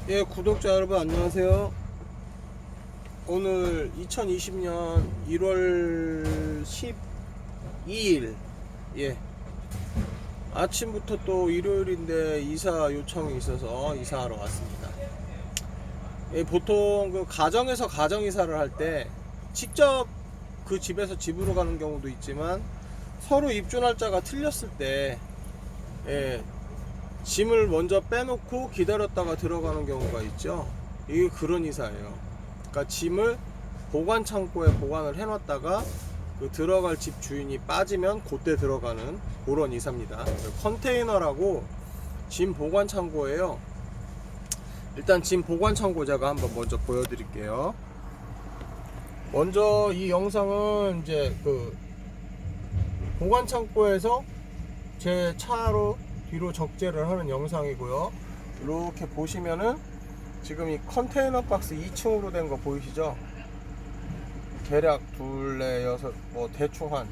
예, 구독자 여러분 안녕하세요. 오늘 2020년 1월 12일 예, 아침부터 또 일요일인데 이사 요청이 있어서 이사하러 왔습니다. 예, 보통 그 가정에서 가정 이사를 할 때 직접 그 집에서 집으로 가는 경우도 있지만 서로 입주 날짜가 틀렸을 때 예, 짐을 먼저 빼놓고 기다렸다가 들어가는 경우가 있죠. 이게 그런 이사예요. 그러니까 짐을 보관 창고에 보관을 해놨다가 그 들어갈 집 주인이 빠지면 그때 들어가는 그런 이사입니다. 컨테이너라고 짐 보관 창고예요. 일단 짐 보관 창고 제가 한번 먼저 보여드릴게요. 먼저 이 영상은 이제 그 보관 창고에서 제 차로 뒤로 적재를 하는 영상이고요. 이렇게 보시면은 지금 이 컨테이너 박스 2층으로 된 거 보이시죠? 대략 둘, 넷, 여섯, 뭐 대충 한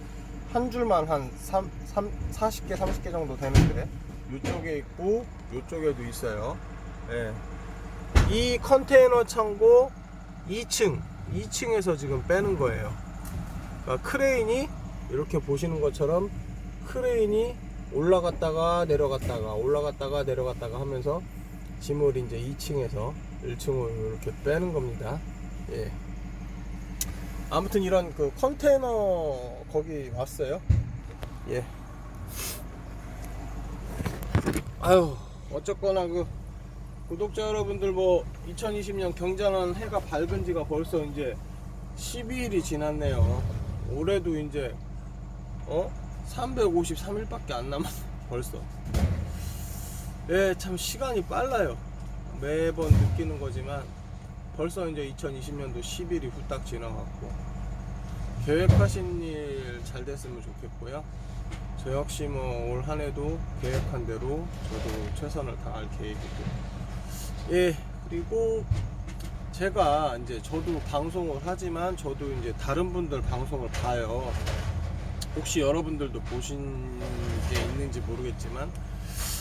줄만 한 40개, 30개 정도 되는데 이쪽에 있고 이쪽에도 있어요. 네. 이 컨테이너 창고 2층에서 지금 빼는 거예요. 그러니까 크레인이 이렇게 보시는 것처럼 크레인이 올라갔다가 내려갔다가 하면서 짐을 이제 2층에서 1층으로 이렇게 빼는 겁니다. 예. 아무튼 이런 그 컨테이너 거기 왔어요. 예. 아유, 어쨌거나 그 구독자 여러분들 뭐 2020년 경자는 해가 밝은 지가 벌써 이제 12일이 지났네요. 올해도 이제 353일밖에 안 남았어 벌써. 예, 참 시간이 빨라요. 매번 느끼는 거지만 벌써 이제 2020년도 10일이 후딱 지나갔고 계획하신 일 잘 됐으면 좋겠고요. 저 역시 뭐 올 한해도 계획한 대로 저도 최선을 다할 계획이고, 예, 그리고 제가 이제 저도 방송을 하지만 저도 이제 다른 분들 방송을 봐요. 혹시 여러분들도 보신 게 있는지 모르겠지만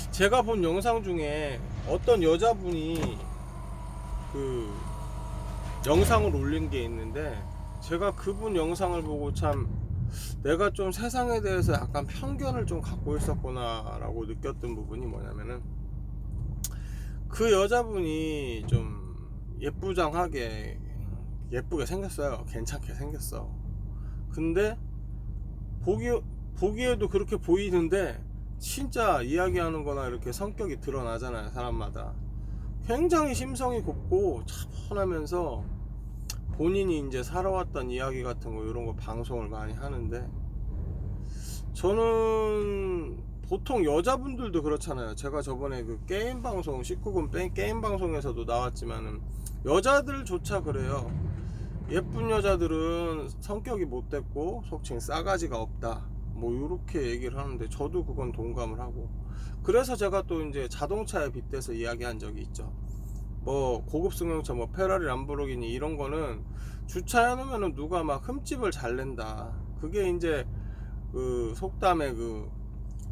제가 본 영상 중에 어떤 여자분이 그 영상을 올린 게 있는데 제가 그분 영상을 보고 참 내가 좀 세상에 대해서 약간 편견을 좀 갖고 있었구나 라고 느꼈던 부분이 뭐냐면은 그 여자분이 좀 예쁘게 생겼어요. 괜찮게 생겼어. 근데 보기에도 그렇게 보이는데 진짜 이야기하는 거나 이렇게 성격이 드러나잖아요. 사람마다 굉장히 심성이 곱고 차분하면서 본인이 이제 살아왔던 이야기 같은 거 이런 거 방송을 많이 하는데 저는 보통 여자분들도 그렇잖아요. 제가 저번에 그 게임 방송 19금 게임 방송에서도 나왔지만은 여자들조차 그래요. 예쁜 여자들은 성격이 못됐고 속칭 싸가지가 없다 뭐 이렇게 얘기를 하는데 저도 그건 동감을 하고, 그래서 제가 또 이제 자동차에 빗대서 이야기한 적이 있죠. 뭐 고급 승용차 뭐 페라리 람보르기니 이런 거는 주차해 놓으면은 누가 막 흠집을 잘 낸다. 그게 이제 그 속담에 그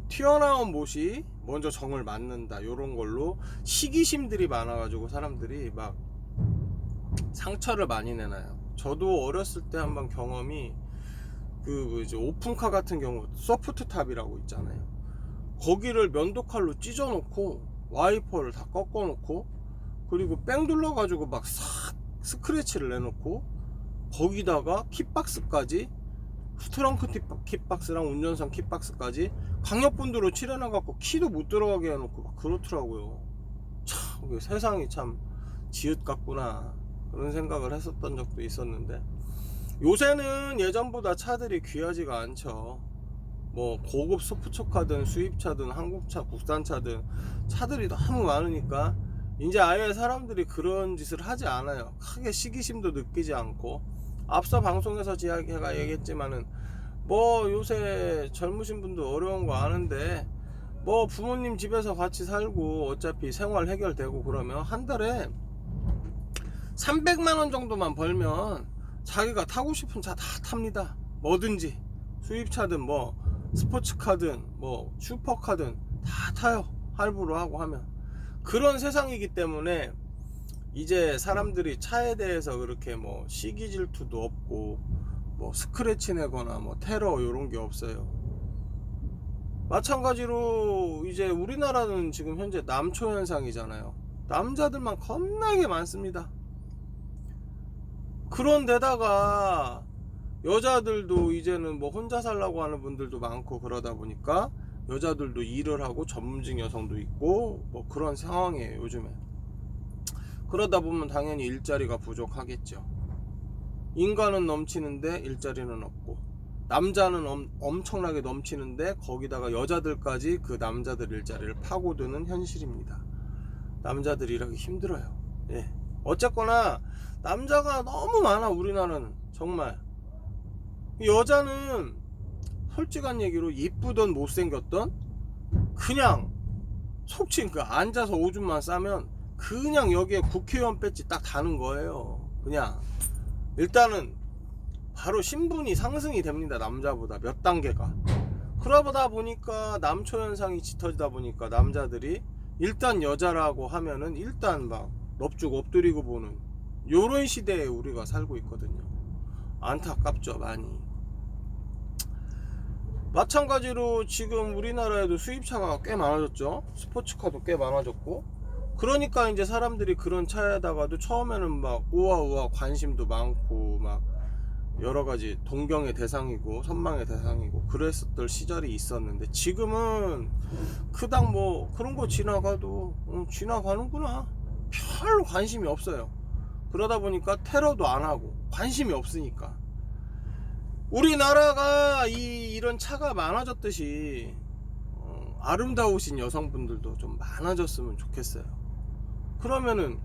튀어나온 못이 먼저 정을 맞는다 요런 걸로 시기심들이 많아가지고 사람들이 막 상처를 많이 내놔요. 저도 어렸을 때 한번 경험이 그 이제 오픈카 같은 경우 소프트탑이라고 있잖아요. 거기를 면도칼로 찢어놓고 와이퍼를 다 꺾어놓고 그리고 뺑 둘러가지고 막 싹 스크래치를 내놓고 거기다가 kit박스까지 트렁크 kit박스랑 운전석 kit박스까지 강력분도로 칠해놔갖고 키도 못 들어가게 해놓고 막 그렇더라고요. 참 세상이 참 지읒 같구나 그런 생각을 했었던 적도 있었는데 요새는 예전보다 차들이 귀하지가 않죠. 뭐 고급 스포츠카든 수입차든 한국차 국산차든 차들이 너무 많으니까 이제 아예 사람들이 그런 짓을 하지 않아요. 크게 시기심도 느끼지 않고, 앞서 방송에서 제가 얘기했지만은 뭐 요새 젊으신 분들 어려운 거 아는데 뭐 부모님 집에서 같이 살고 어차피 생활 해결되고 그러면 한 달에 300만원 정도만 벌면 자기가 타고 싶은 차 다 탑니다. 뭐든지 수입차든 뭐 스포츠카든 뭐 슈퍼카든 다 타요. 할부로 하고 하면. 그런 세상이기 때문에 이제 사람들이 차에 대해서 그렇게 뭐 시기 질투도 없고 뭐 스크래치 내거나 뭐 테러 이런 게 없어요. 마찬가지로 이제 우리나라는 지금 현재 남초 현상이잖아요. 남자들만 겁나게 많습니다. 그런데다가 여자들도 이제는 뭐 혼자 살라고 하는 분들도 많고 그러다 보니까 여자들도 일을 하고 전문직 여성도 있고 뭐 그런 상황이에요 요즘에. 그러다 보면 당연히 일자리가 부족하겠죠. 인간은 넘치는데 일자리는 없고, 남자는 엄청나게 넘치는데 거기다가 여자들까지 그 남자들 일자리를 파고드는 현실입니다. 남자들이 일하기 힘들어요. 예. 어쨌거나 남자가 너무 많아 우리나라는. 정말 여자는 솔직한 얘기로 이쁘던 못생겼던 그냥 속칭 그 앉아서 오줌만 싸면 그냥 여기에 국회의원 배지 딱 다는 거예요. 그냥 일단은 바로 신분이 상승이 됩니다. 남자보다 몇 단계가. 그러다 보니까 남초 현상이 짙어지다 보니까 남자들이 일단 여자라고 하면은 일단 막 넙죽 엎드리고 보는 요런 시대에 우리가 살고 있거든요. 안타깝죠 많이. 마찬가지로 지금 우리나라에도 수입차가 꽤 많아졌죠. 스포츠카도 꽤 많아졌고, 그러니까 이제 사람들이 그런 차에다가도 처음에는 막 우아우아 관심도 많고 막 여러가지 동경의 대상이고 선망의 대상이고 그랬었던 시절이 있었는데, 지금은 그닥 뭐 그런 거 지나가도 지나가는구나, 별로 관심이 없어요. 그러다 보니까 테러도 안 하고 관심이 없으니까. 우리나라가 이런 차가 많아졌듯이 아름다우신 여성분들도 좀 많아졌으면 좋겠어요. 그러면은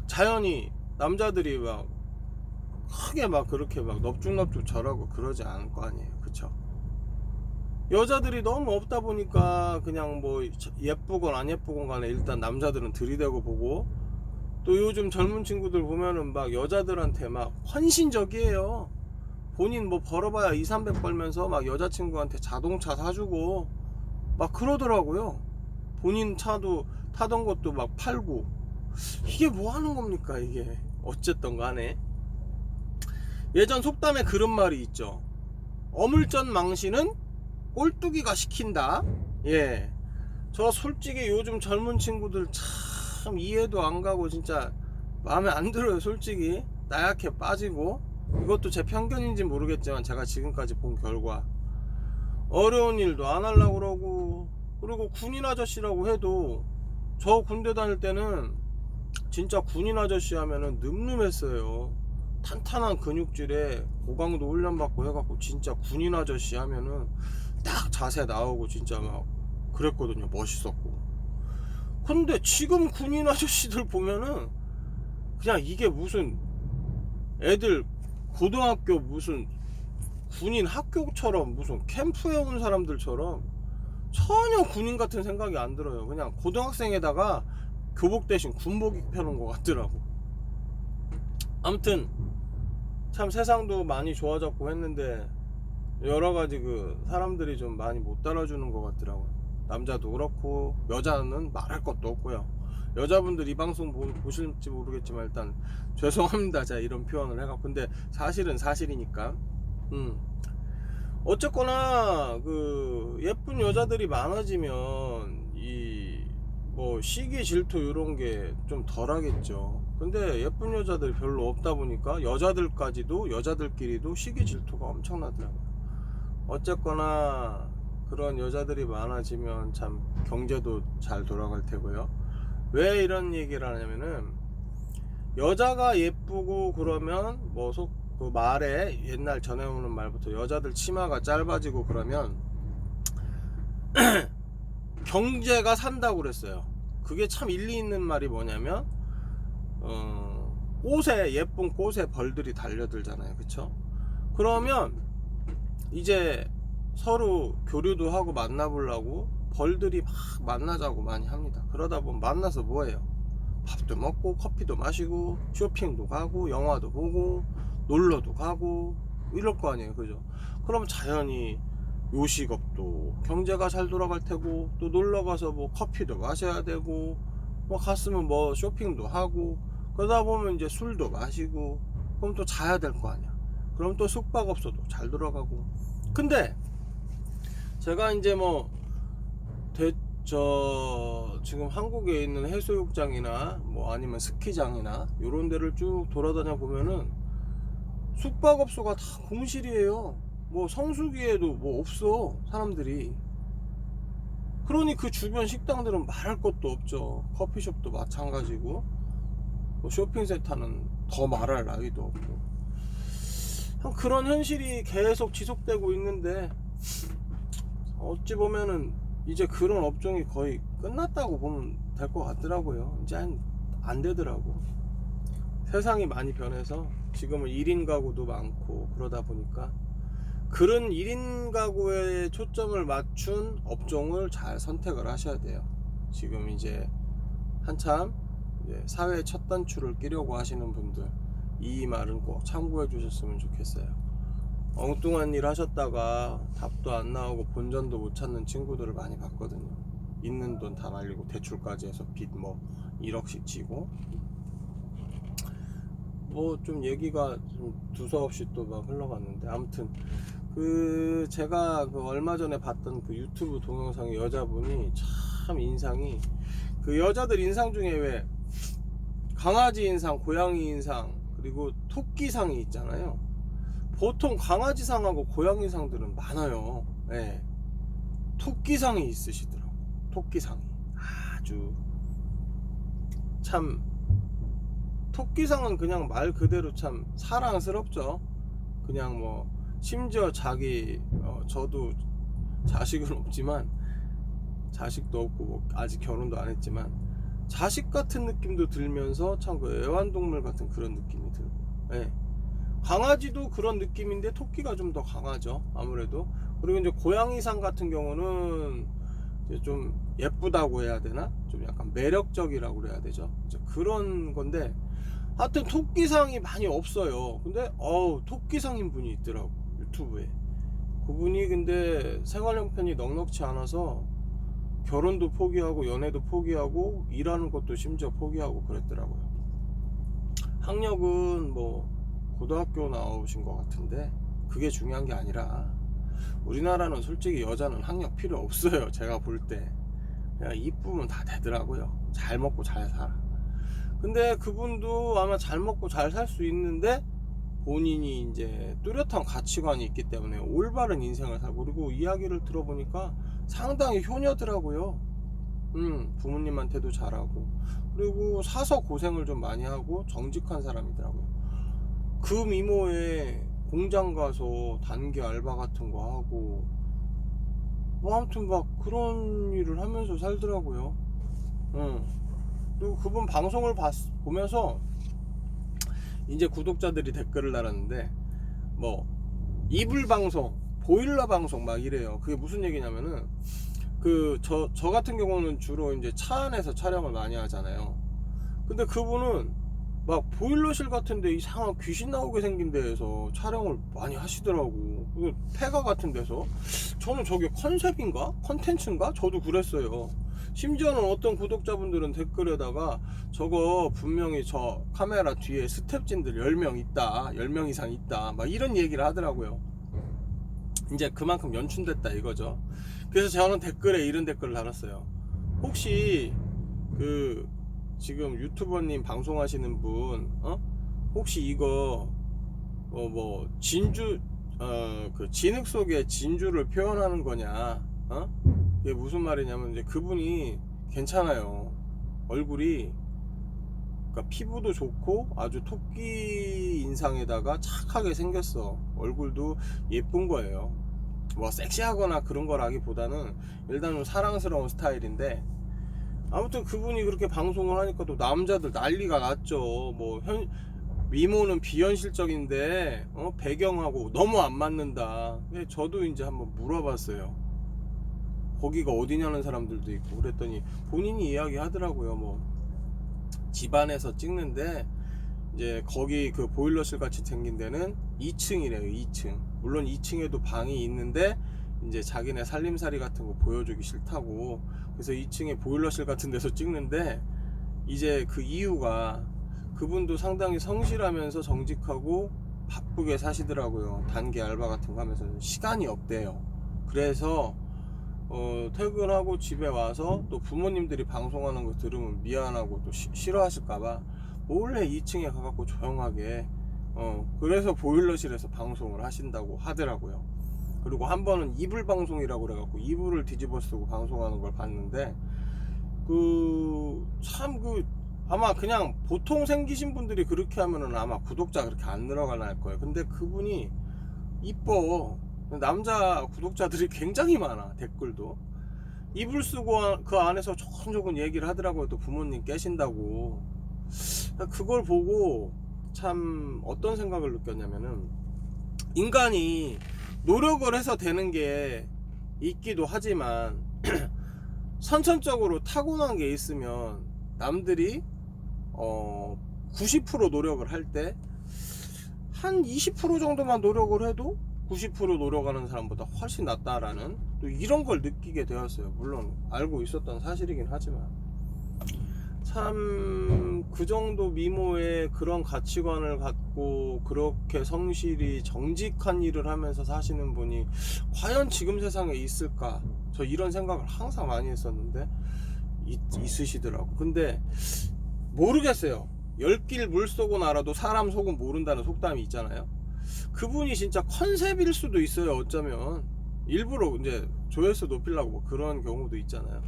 자연히 남자들이 막 크게 막 그렇게 막 넙죽넙죽 절하고 그러지 않을 거 아니에요. 그쵸? 여자들이 너무 없다 보니까 그냥 뭐 예쁘건 안 예쁘건 간에 일단 남자들은 들이대고 보고, 또 요즘 젊은 친구들 보면은 막 여자들한테 막 헌신적이에요. 본인 뭐 벌어봐야 200~300 벌면서 막 여자친구한테 자동차 사주고 막 그러더라고요. 본인 차도 타던 것도 막 팔고. 이게 뭐 하는 겁니까 이게. 어쨌든 간에 예전 속담에 그런 말이 있죠. 어물전 망신은 꼴뚜기가 시킨다. 예. 저 솔직히 요즘 젊은 친구들 참 이해도 안 가고 진짜 마음에 안 들어요. 솔직히 나약해 빠지고. 이것도 제 편견인지 모르겠지만 제가 지금까지 본 결과 어려운 일도 안 하려고 그러고, 그리고 군인 아저씨라고 해도 저 군대 다닐 때는 진짜 군인 아저씨 하면은 늠름했어요. 탄탄한 근육질에 고강도 훈련받고 해갖고 진짜 군인 아저씨 하면은 딱 자세 나오고 진짜 막 그랬거든요. 멋있었고. 근데 지금 군인 아저씨들 보면은 그냥 이게 무슨 애들 고등학교 무슨 군인 학교처럼 무슨 캠프에 온 사람들처럼 전혀 군인 같은 생각이 안 들어요. 그냥 고등학생에다가 교복 대신 군복 입혀놓은 것 같더라고. 아무튼 참 세상도 많이 좋아졌고 했는데 여러가지 그 사람들이 좀 많이 못 따라주는 것 같더라고요. 남자도 그렇고 여자는 말할 것도 없고요. 여자분들 이 방송 보실지 모르겠지만 일단 죄송합니다 제가 이런 표현을 해갖고. 근데 사실은 사실이니까. 어쨌거나 그 예쁜 여자들이 많아지면 이 뭐 시기 질투 이런 게 좀 덜하겠죠. 근데 예쁜 여자들이 별로 없다 보니까 여자들끼리도 시기 질투가 엄청나더라고요. 어쨌거나 그런 여자들이 많아지면 참 경제도 잘 돌아갈 테고요. 왜 이런 얘기를 하냐면은 여자가 예쁘고 그러면 뭐 그 말에 옛날 전해오는 말부터 여자들 치마가 짧아지고 그러면 경제가 산다고 그랬어요. 그게 참 일리 있는 말이 뭐냐면 꽃에 예쁜 꽃에 벌들이 달려들잖아요. 그쵸? 그러면 이제 서로 교류도 하고 만나보려고 벌들이 막 만나자고 많이 합니다. 그러다 보면 만나서 뭐해요? 밥도 먹고 커피도 마시고 쇼핑도 가고 영화도 보고 놀러도 가고 이럴 거 아니에요. 그죠? 그럼 자연히 요식업도 경제가 잘 돌아갈 테고, 또 놀러 가서 뭐 커피도 마셔야 되고 뭐 갔으면 뭐 쇼핑도 하고, 그러다 보면 이제 술도 마시고 그럼 또 자야 될 거 아니야. 그럼 또 숙박업소도 잘 돌아가고. 근데 제가 이제 뭐 지금 한국에 있는 해수욕장이나 뭐 아니면 스키장이나 요런 데를 쭉 돌아다녀 보면은 숙박업소가 다 공실이에요. 뭐 성수기에도 뭐 없어 사람들이. 그러니 그 주변 식당들은 말할 것도 없죠. 커피숍도 마찬가지고 뭐 쇼핑센터는 더 말할 나위도 없고. 그런 현실이 계속 지속되고 있는데 어찌 보면은 이제 그런 업종이 거의 끝났다고 보면 될 것 같더라고요. 이제 안 되더라고. 세상이 많이 변해서 지금은 1인 가구도 많고 그러다 보니까 그런 1인 가구에 초점을 맞춘 업종을 잘 선택을 하셔야 돼요. 지금 이제 한참 이제 사회 첫 단추를 끼려고 하시는 분들 이 말은 꼭 참고해 주셨으면 좋겠어요. 엉뚱한 일 하셨다가 답도 안 나오고 본전도 못 찾는 친구들을 많이 봤거든요. 있는 돈 다 날리고 대출까지 해서 빚 뭐 1억씩 지고 뭐 좀 얘기가 좀 두서없이 또 막 흘러갔는데 아무튼 그 제가 그 얼마 전에 봤던 그 유튜브 동영상의 여자분이 참 인상이 그 여자들 인상 중에 왜 강아지 인상, 고양이 인상 그리고 토끼상이 있잖아요. 보통 강아지상하고 고양이상들은 많아요. 예. 토끼상이 있으시더라고. 토끼상이 아주 참 토끼상은 그냥 말 그대로 참 사랑스럽죠. 그냥 뭐 심지어 자기 저도 자식은 없지만 자식도 없고 뭐 아직 결혼도 안 했지만 자식 같은 느낌도 들면서 참 그 애완동물 같은 그런 느낌이 들고. 예. 강아지도 그런 느낌인데 토끼가 좀 더 강하죠 아무래도. 그리고 이제 고양이상 같은 경우는 이제 좀 예쁘다고 해야 되나 좀 약간 매력적이라고 그래야 되죠. 이제 그런 건데 하여튼 토끼상이 많이 없어요. 근데 토끼상인 분이 있더라고 유튜브에. 그분이 근데 생활 형편이 넉넉치 않아서 결혼도 포기하고 연애도 포기하고 일하는 것도 심지어 포기하고 그랬더라고요. 학력은 뭐 고등학교 나오신 것 같은데 그게 중요한 게 아니라 우리나라는 솔직히 여자는 학력 필요 없어요. 제가 볼 때 그냥 이쁘면 다 되더라고요. 잘 먹고 잘 살아. 근데 그분도 아마 잘 먹고 잘 살 수 있는데 본인이 이제 뚜렷한 가치관이 있기 때문에 올바른 인생을 살고, 그리고 이야기를 들어보니까 상당히 효녀더라고요. 부모님한테도 잘하고 그리고 사서 고생을 좀 많이 하고 정직한 사람이더라고요. 그 미모에 공장 가서 단기 알바 같은 거 하고 뭐 아무튼 막 그런 일을 하면서 살더라고요. 그리고 그분 방송을 보면서 이제 구독자들이 댓글을 달았는데 뭐 이불 방송, 보일러 방송 막 이래요. 그게 무슨 얘기냐면은 그 저 같은 경우는 주로 이제 차 안에서 촬영을 많이 하잖아요. 근데 그분은 막 보일러실 같은데 이상한 귀신 나오게 생긴 데에서 촬영을 많이 하시더라고. 폐가 같은 데서. 저는 저게 컨셉인가? 컨텐츠인가? 저도 그랬어요. 심지어는 어떤 구독자분들은 댓글에다가 저거 분명히 저 카메라 뒤에 스텝진들 10명 있다, 10명 이상 있다, 막 이런 얘기를 하더라고요. 이제 그만큼 연출됐다 이거죠. 그래서 저는 댓글에 이런 댓글을 달았어요. 혹시 그 지금 유튜버님 방송하시는 분 혹시 이거 뭐 진주 그 진흙 속에 진주를 표현하는 거냐? 이게 무슨 말이냐면 이제 그분이 괜찮아요. 얼굴이 그러니까 피부도 좋고 아주 토끼 인상에다가 착하게 생겼어. 얼굴도 예쁜 거예요. 뭐 섹시하거나 그런 거라기보다는 일단은 사랑스러운 스타일인데, 아무튼 그분이 그렇게 방송을 하니까 또 남자들 난리가 났죠. 뭐 미모는 비현실적인데 배경하고 너무 안 맞는다. 저도 이제 한번 물어봤어요. 거기가 어디냐는 사람들도 있고 그랬더니 본인이 이야기하더라고요. 뭐 집안에서 찍는데 이제 거기 그 보일러실 같이 생긴 데는 2층이래요. 2층. 물론 2층에도 방이 있는데 이제 자기네 살림살이 같은 거 보여주기 싫다고 그래서 2층에 보일러실 같은 데서 찍는데, 이제 그 이유가 그분도 상당히 성실하면서 정직하고 바쁘게 사시더라고요. 단기 알바 같은 거 하면서 시간이 없대요. 그래서 퇴근하고 집에 와서 또 부모님들이 방송하는 거 들으면 미안하고 또 싫어하실까봐 몰래 2층에 가갖고 조용하게 그래서 보일러실에서 방송을 하신다고 하더라고요. 그리고 한 번은 이불 방송이라고 그래갖고 이불을 뒤집어 쓰고 방송하는 걸 봤는데 아마 그냥 보통 생기신 분들이 그렇게 하면은 아마 구독자 그렇게 안 늘어날 거예요. 근데 그분이 이뻐. 남자 구독자들이 굉장히 많아. 댓글도 이불 쓰고 그 안에서 조곤조곤 얘기를 하더라고요. 또 부모님 깨신다고. 그걸 보고 참 어떤 생각을 느꼈냐면은 인간이 노력을 해서 되는 게 있기도 하지만 선천적으로 타고난 게 있으면 남들이 90% 노력을 할 때 한 20% 정도만 노력을 해도 90% 노력하는 사람보다 훨씬 낫다라는 또 이런 걸 느끼게 되었어요. 물론 알고 있었던 사실이긴 하지만 참 그 정도 미모의 그런 가치관을 갖고 그렇게 성실히 정직한 일을 하면서 사시는 분이 과연 지금 세상에 있을까? 저 이런 생각을 항상 많이 했었는데 있으시더라고. 근데 모르겠어요. 열길 물속은 알아도 사람 속은 모른다는 속담이 있잖아요. 그분이 진짜 컨셉일 수도 있어요. 어쩌면 일부러 이제 조회수 높이려고 뭐 그런 경우도 있잖아요.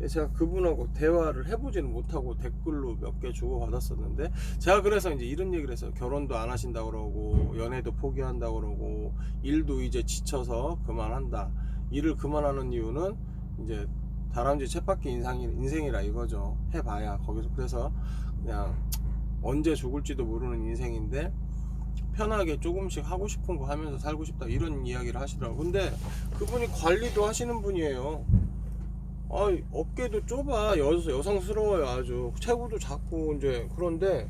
제가 그분하고 대화를 해보지는 못하고 댓글로 몇 개 주고 받았었는데 제가 그래서 이제 이런 얘기를 했어요. 결혼도 안 하신다고 그러고 연애도 포기한다고 그러고 일도 이제 지쳐서 그만한다. 일을 그만하는 이유는 이제 다람쥐 쳇바퀴 인생이라 이거죠. 해봐야 거기서. 그래서 그냥 언제 죽을지도 모르는 인생인데 편하게 조금씩 하고 싶은 거 하면서 살고 싶다 이런 이야기를 하시더라고요. 근데 그분이 관리도 하시는 분이에요. 어깨도 좁아. 여성스러워요. 아주 체구도 작고 이제. 그런데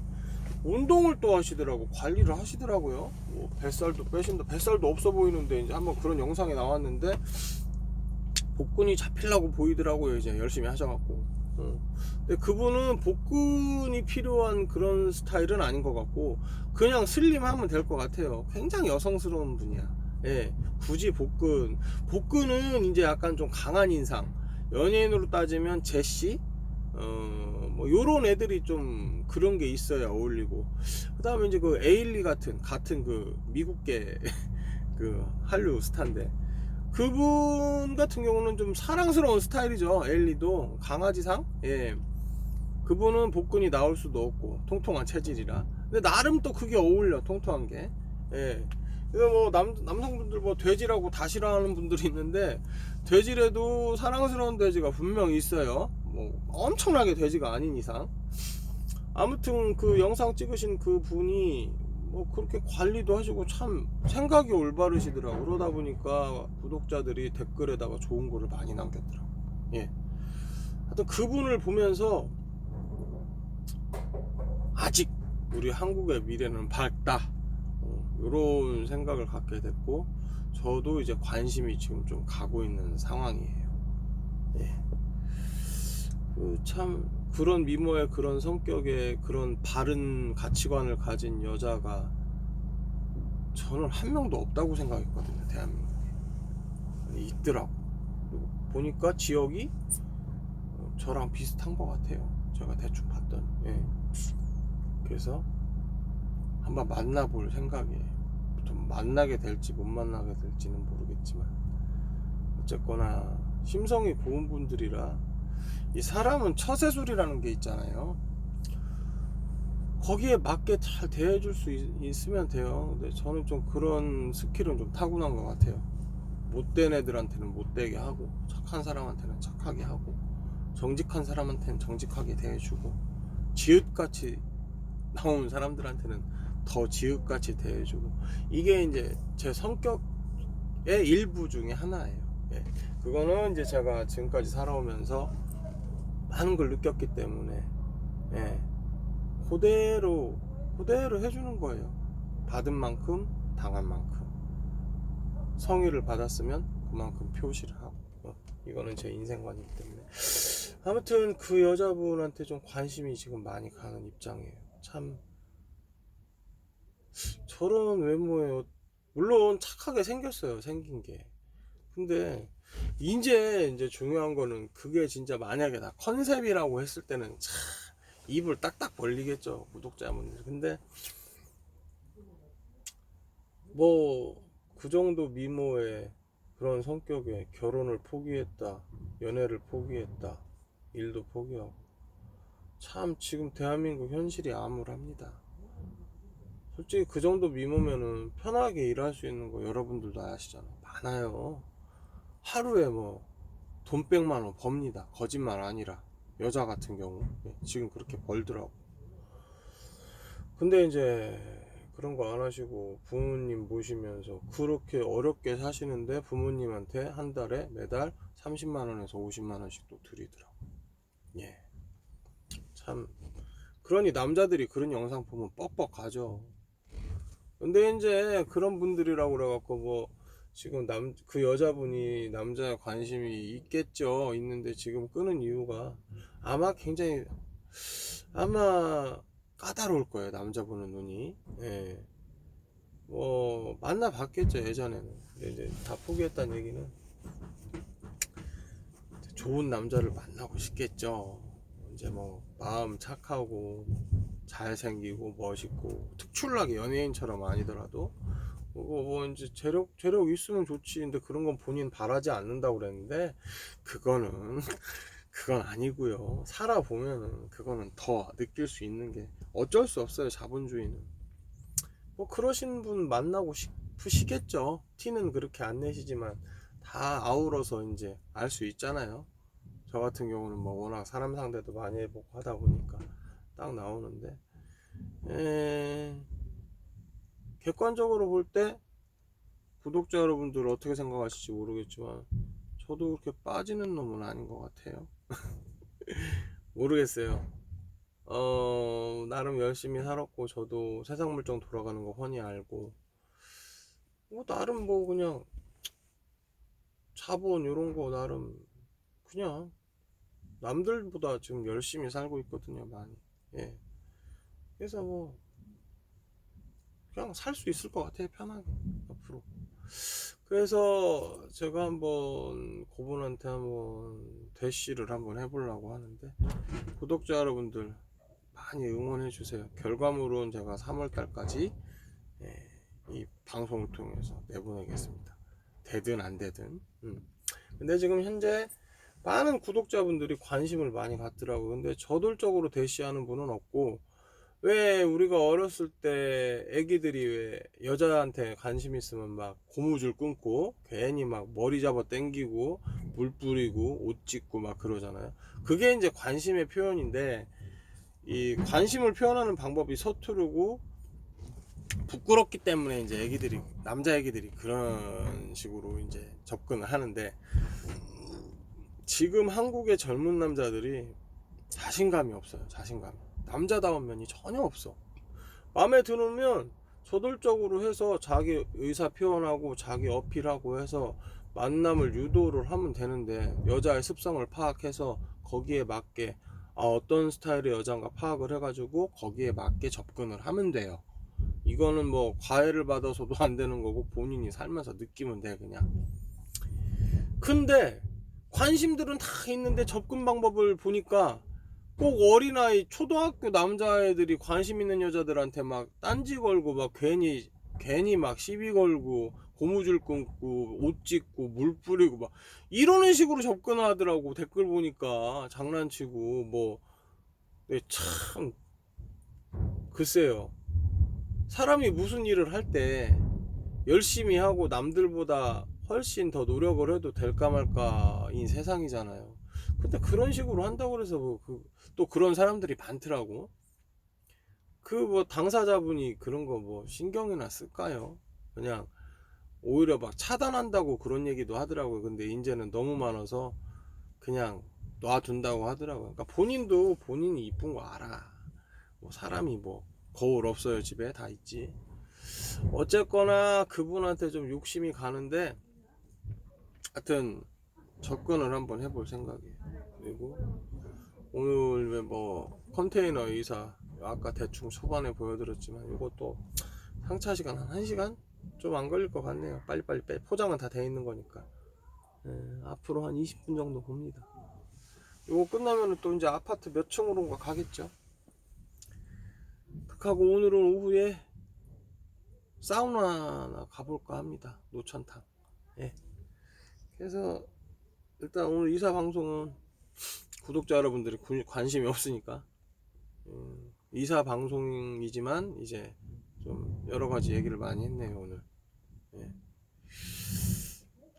운동을 또 하시더라고. 관리를 하시더라고요. 뭐 뱃살도 빼신다. 뱃살도 없어 보이는데 이제 한번 그런 영상이 나왔는데 복근이 잡히려고 보이더라고요. 이제 열심히 하셔갖고. 근데 그분은 복근이 필요한 그런 스타일은 아닌 것 같고 그냥 슬림하면 될 것 같아요. 굉장히 여성스러운 분이야. 예, 굳이 복근은 이제 약간 좀 강한 인상. 연예인으로 따지면 제시, 뭐 요런 애들이 좀 그런 게 있어야 어울리고. 그 다음에 이제 그 에일리 같은 그 미국계 그 한류 스타인데. 그분 같은 경우는 좀 사랑스러운 스타일이죠. 엘리도 강아지상. 예. 그분은 복근이 나올 수도 없고 통통한 체질이라. 근데 나름 또 그게 어울려. 통통한 게. 예. 그래서 뭐 남성분들 뭐 돼지라고 다 싫어하는 분들이 있는데 돼지라도 사랑스러운 돼지가 분명히 있어요. 뭐 엄청나게 돼지가 아닌 이상. 아무튼 그 영상 찍으신 그 분이 뭐 그렇게 관리도 하시고 참 생각이 올바르시더라고. 그러다 보니까 구독자들이 댓글에다가 좋은 거를 많이 남겼더라고. 예. 하여튼 그분을 보면서 아직 우리 한국의 미래는 밝다. 이런 생각을 갖게 됐고 저도 이제 관심이 지금 좀 가고 있는 상황이에요. 예. 참 그런 미모의 그런 성격의 그런 바른 가치관을 가진 여자가 저는 한 명도 없다고 생각했거든요. 대한민국에 있더라고. 그리고 보니까 지역이 저랑 비슷한 것 같아요. 제가 대충 봤더니. 예. 그래서 한번 만나볼 생각이에요. 좀 만나게 될지 못 만나게 될지는 모르겠지만 어쨌거나 심성이 고운 분들이라 이 사람은 처세술이라는 게 있잖아요. 거기에 맞게 잘 대해줄 수 있으면 돼요. 근데 저는 좀 그런 스킬은 좀 타고난 것 같아요. 못된 애들한테는 못되게 하고 착한 사람한테는 착하게 하고 정직한 사람한테는 정직하게 대해주고 지읒같이 나온 사람들한테는 더 지읒같이 대해주고 이게 이제 제 성격의 일부 중에 하나예요. 예. 그거는 이제 제가 지금까지 살아오면서 많은 걸 느꼈기 때문에 예. 그대로 해주는 거예요. 받은 만큼 당한 만큼 성의를 받았으면 그만큼 표시를 하고 이거는 제 인생관이기 때문에 아무튼 그 여자분한테 좀 관심이 지금 많이 가는 입장이에요. 참 저런 외모에 물론 착하게 생겼어요. 생긴 게. 근데 이제 중요한 거는 그게 진짜 만약에 나 컨셉이라고 했을 때는 참 입을 딱딱 벌리겠죠, 구독자분들. 근데 뭐 그 정도 미모에 그런 성격에 결혼을 포기했다, 연애를 포기했다, 일도 포기하고, 참 지금 대한민국 현실이 암울합니다. 솔직히 그 정도 미모면은 편하게 일할 수 있는 거 여러분들도 아시잖아요. 많아요. 하루에 뭐 돈 100만 원 법니다. 거짓말 아니라. 여자 같은 경우 지금 그렇게 벌더라고. 근데 이제 그런 거 안 하시고 부모님 모시면서 그렇게 어렵게 사시는데 부모님한테 한 달에 매달 30만 원에서 50만 원씩 또 드리더라고. 예. 참 그러니 남자들이 그런 영상 보면 뻑뻑하죠. 근데 이제 그런 분들이라고 그래갖고 뭐 지금 그 여자분이 남자에 관심이 있겠죠. 있는데 지금 끄는 이유가 아마 굉장히 아마 까다로울 거예요. 남자 보는 눈이. 예. 뭐 만나 봤겠죠 예전에는. 근데 이제 다 포기했다는 얘기는 좋은 남자를 만나고 싶겠죠. 이제 뭐 마음 착하고 잘생기고 멋있고 특출나게 연예인처럼 아니더라도 뭐 이제 재력 있으면 좋지. 근데 그런 건 본인 바라지 않는다고 그랬는데 그거는 그건 아니고요. 살아보면은 그거는 더 느낄 수 있는 게 어쩔 수 없어요. 자본주의는 뭐 그러신 분 만나고 싶으시겠죠. 티는 그렇게 안 내시지만 다 아우러서 이제 알 수 있잖아요. 저 같은 경우는 뭐 워낙 사람 상대도 많이 해보고 하다 보니까 딱 나오는데 객관적으로 볼 때 구독자 여러분들 어떻게 생각하실지 모르겠지만 저도 그렇게 빠지는 놈은 아닌 것 같아요. 모르겠어요. 나름 열심히 살았고 저도 세상 물정 돌아가는 거 훤히 알고 뭐 나름 뭐 그냥 자본 요런 거 나름 그냥 남들보다 지금 열심히 살고 있거든요 많이. 예. 그래서 뭐 그냥 살 수 있을 것 같아요 편하게 앞으로. 그래서 제가 한번 그분한테 한번 대시를 한번 해보려고 하는데 구독자 여러분들 많이 응원해 주세요. 결과물은 제가 3월달까지 이 방송을 통해서 내보내겠습니다. 되든 안 되든. 근데 지금 현재 많은 구독자분들이 관심을 많이 갖더라고요. 근데 저돌적으로 대시하는 분은 없고, 왜 우리가 어렸을 때 애기들이 왜 여자한테 관심 있으면 막 고무줄 끊고 괜히 막 머리 잡아 당기고 물 뿌리고 옷 찢고 막 그러잖아요. 그게 이제 관심의 표현인데 이 관심을 표현하는 방법이 서투르고 부끄럽기 때문에 이제 애기들이 남자 애기들이 그런 식으로 이제 접근을 하는데 지금 한국의 젊은 남자들이 자신감이 없어요. 자신감이 남자다운 면이 전혀 없어. 마음에 들으면 저돌적으로 해서 자기 의사 표현하고 자기 어필하고 해서 만남을 유도를 하면 되는데 여자의 습성을 파악해서 거기에 맞게 어떤 스타일의 여자인가 파악을 해가지고 거기에 맞게 접근을 하면 돼요. 이거는 뭐 과외를 받아서도 안 되는 거고 본인이 살면서 느끼면 돼 그냥. 근데 관심들은 다 있는데 접근 방법을 보니까 꼭 어린아이 초등학교 남자애들이 관심 있는 여자들한테 막 딴지 걸고 막 괜히 막 시비 걸고 고무줄 끊고 옷 찢고 물 뿌리고 막 이러는 식으로 접근하더라고. 댓글 보니까 장난치고 뭐. 네, 참 글쎄요. 사람이 무슨 일을 할 때 열심히 하고 남들보다 훨씬 더 노력을 해도 될까 말까인 세상이잖아요. 근데 그런 식으로 한다고 해서 또 그런 사람들이 많더라고. 그 뭐 당사자분이 그런 거 뭐 신경이나 쓸까요? 그냥 오히려 막 차단한다고 그런 얘기도 하더라고요. 근데 이제는 너무 많아서 그냥 놔둔다고 하더라고요. 그러니까 본인도 본인이 이쁜 거 알아. 뭐 사람이 뭐 거울 없어요 집에 다 있지. 어쨌거나 그분한테 좀 욕심이 가는데 하여튼 접근을 한번 해볼 생각이에요. 그리고 오늘 왜 뭐 컨테이너 의사 아까 대충 초반에 보여드렸지만 이것도 상차 시간 한 1시간? 좀 안 걸릴 것 같네요. 빨리빨리 포장은 다 돼 있는 거니까. 앞으로 한 20분 정도 봅니다. 이거 끝나면은 또 이제 아파트 몇 층으로인가 가겠죠. 하고 오늘은 오후에 사우나나 가볼까 합니다. 노천탕. 예. 그래서 일단 오늘 이사 방송은 구독자 여러분들이 관심이 없으니까 이사 방송이지만 이제 좀 여러 가지 얘기를 많이 했네요 오늘. 예.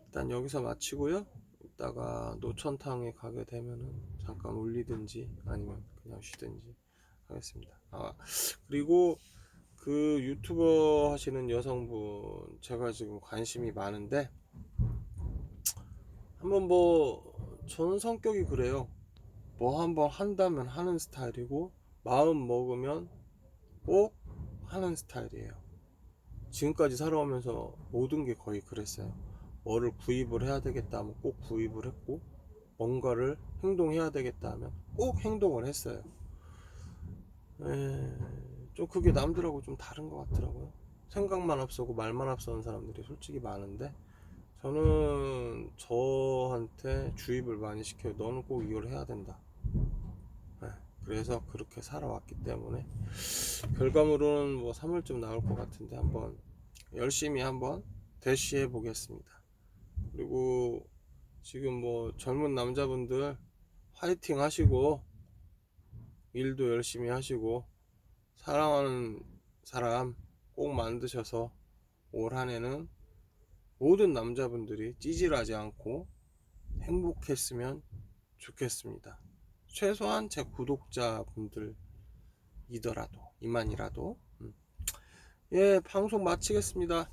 일단 여기서 마치고요. 이따가 노천탕에 가게 되면은 잠깐 올리든지 아니면 그냥 쉬든지 하겠습니다. 그리고 그 유튜버 하시는 여성분 제가 지금 관심이 많은데 한번 저는 성격이 그래요. 한번 한다면 하는 스타일이고 마음 먹으면 꼭 하는 스타일이에요. 지금까지 살아오면서 모든 게 거의 그랬어요. 뭐를 구입을 해야 되겠다 하면 꼭 구입을 했고 뭔가를 행동해야 되겠다 하면 꼭 행동을 했어요. 좀 그게 남들하고 좀 다른 것 같더라고요. 생각만 앞서고 말만 앞서는 사람들이 솔직히 많은데 저는 저한테 주입을 많이 시켜요. 너는 꼭 이걸 해야 된다. 그래서 그렇게 살아왔기 때문에 결과물은 3월쯤 나올 것 같은데 한번 열심히 한번 대시해 보겠습니다. 그리고 지금 젊은 남자분들 화이팅 하시고 일도 열심히 하시고 사랑하는 사람 꼭 만드셔서 올 한해는 모든 남자분들이 찌질하지 않고 행복했으면 좋겠습니다. 최소한 제 구독자분들이더라도 이만이라도. 예, 방송 마치겠습니다.